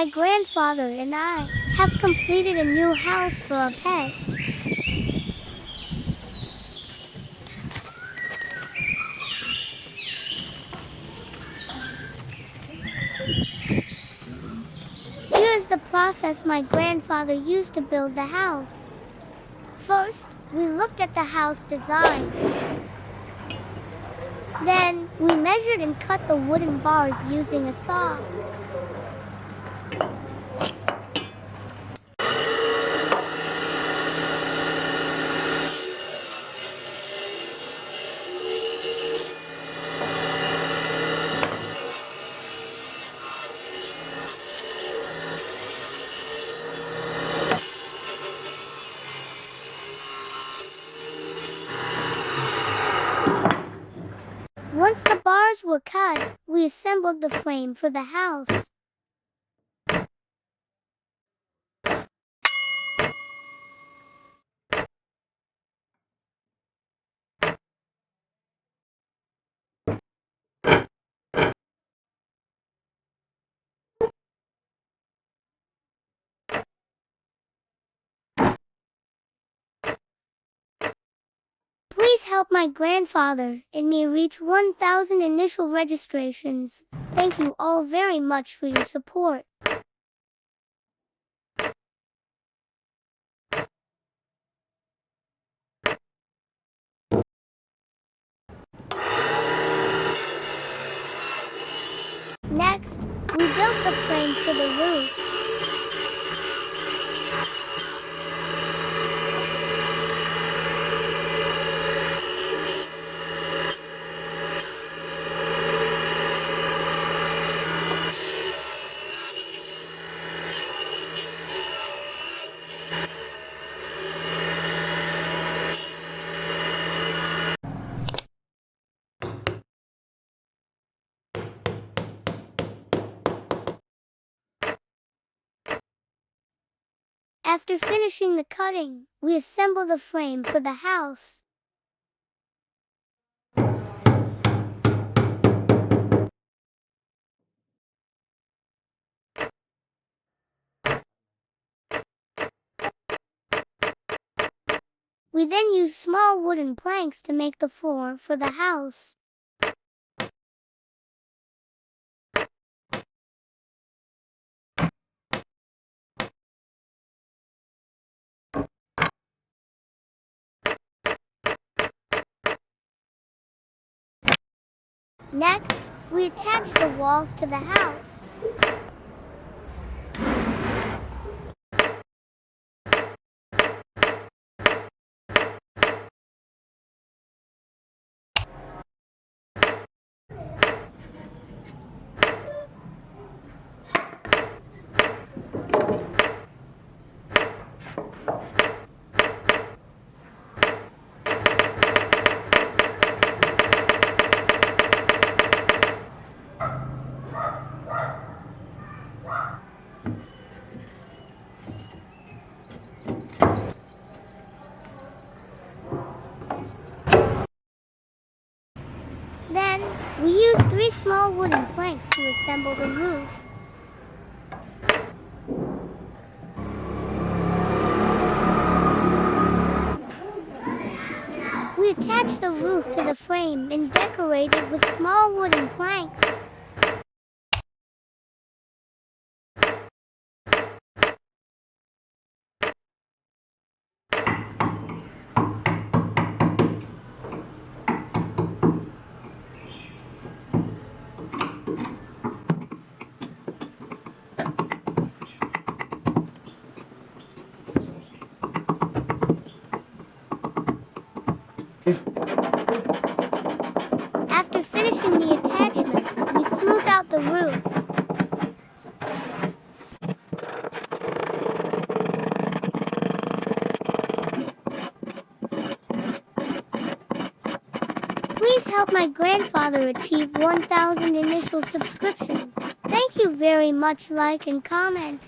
My grandfather and I have completed a new house for our pet. Here is the process my grandfather used to build the house. First, we looked at the house design. Then, we measured and cut the wooden bars using a saw. Once the bars were cut, we assembled the frame for the house. Please help my grandfather and me reach 1,000 initial registrations. Thank you all very much for your support. Next, we built the frame for the roof. After finishing the cutting, we assembled the frame for the house. We then used small wooden planks to make the floor for the house. Next, we attached the walls to the house. Then, we used 3 small wooden planks to assemble the roof. We attached the roof to the frame and decorated with small wooden planks. After finishing the attachment, we smoothed out the roof. Please help my grandfather achieve 1,000 initial subscriptions. Thank you very much. Like and comment.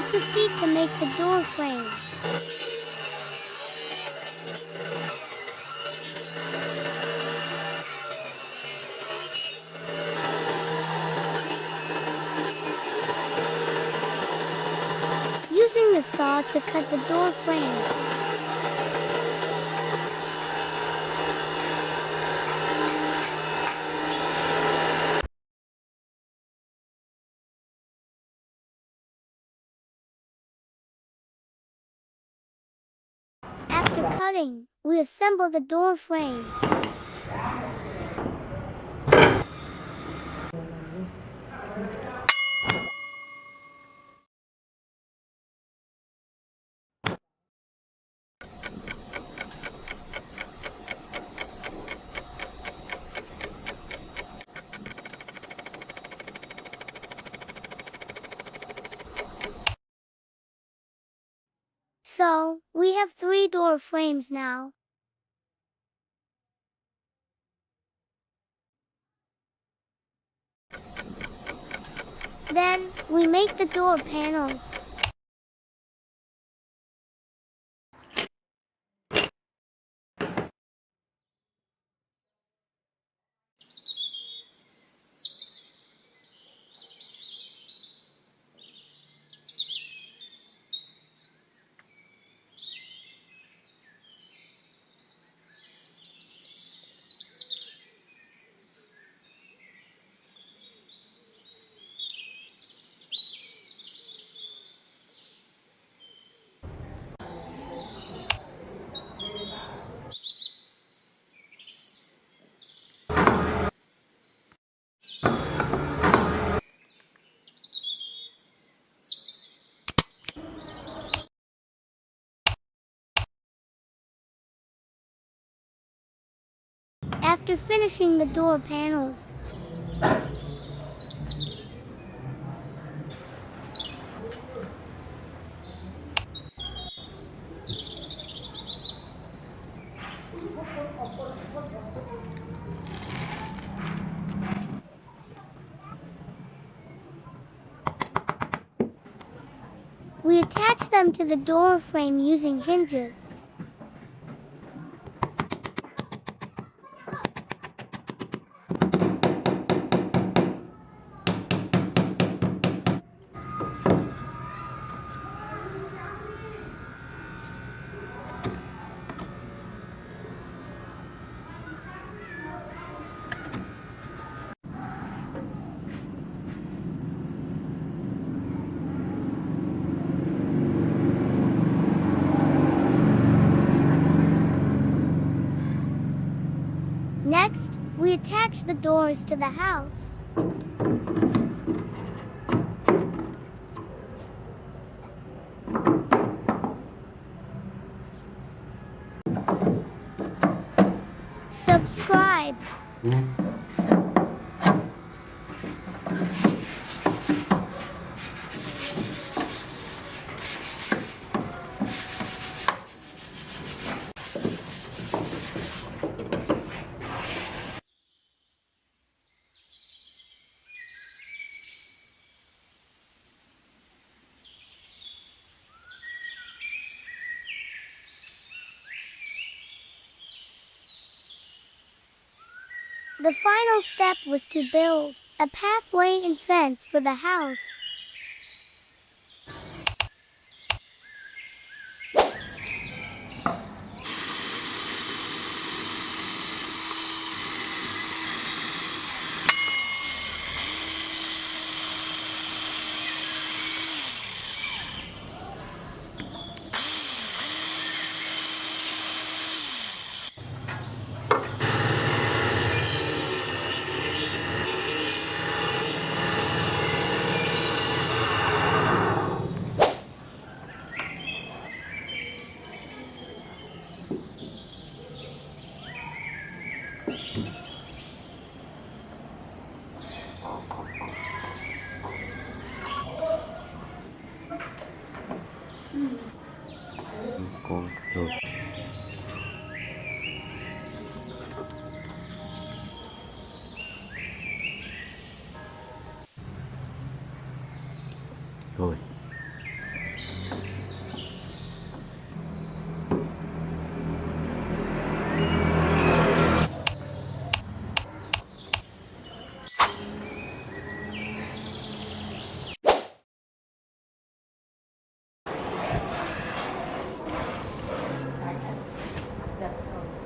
proceed to make the door frame. Using the saw to cut the door frame. After cutting, we assemble the door frame. So, we have 3 door frames now. Then, we make the door panels. After finishing the door panels, we attach them to the door frame using hinges. Next, we attach the doors to the house. Subscribe. The final step was to build a pathway and fence for the house. Thôi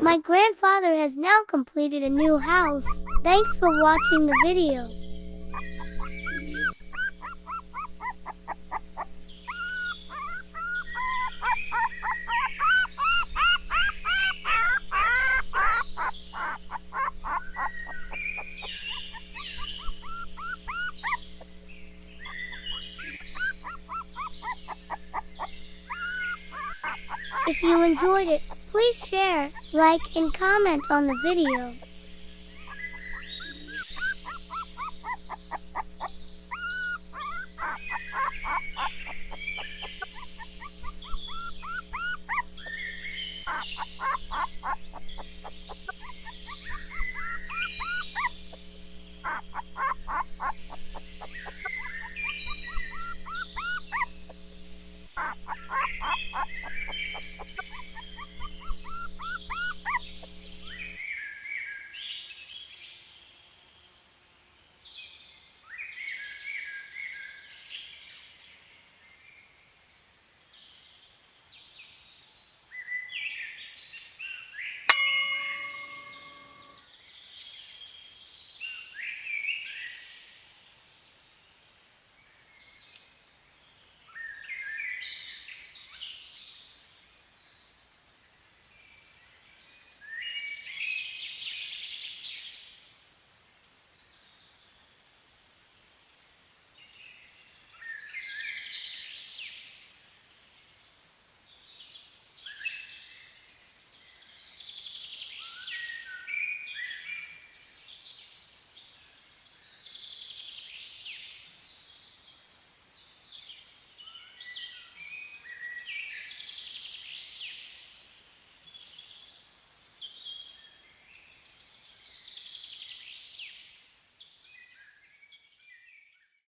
My grandfather has now completed a new house. Thanks for watching the video. If you enjoyed it, please share, like, and comment on the video.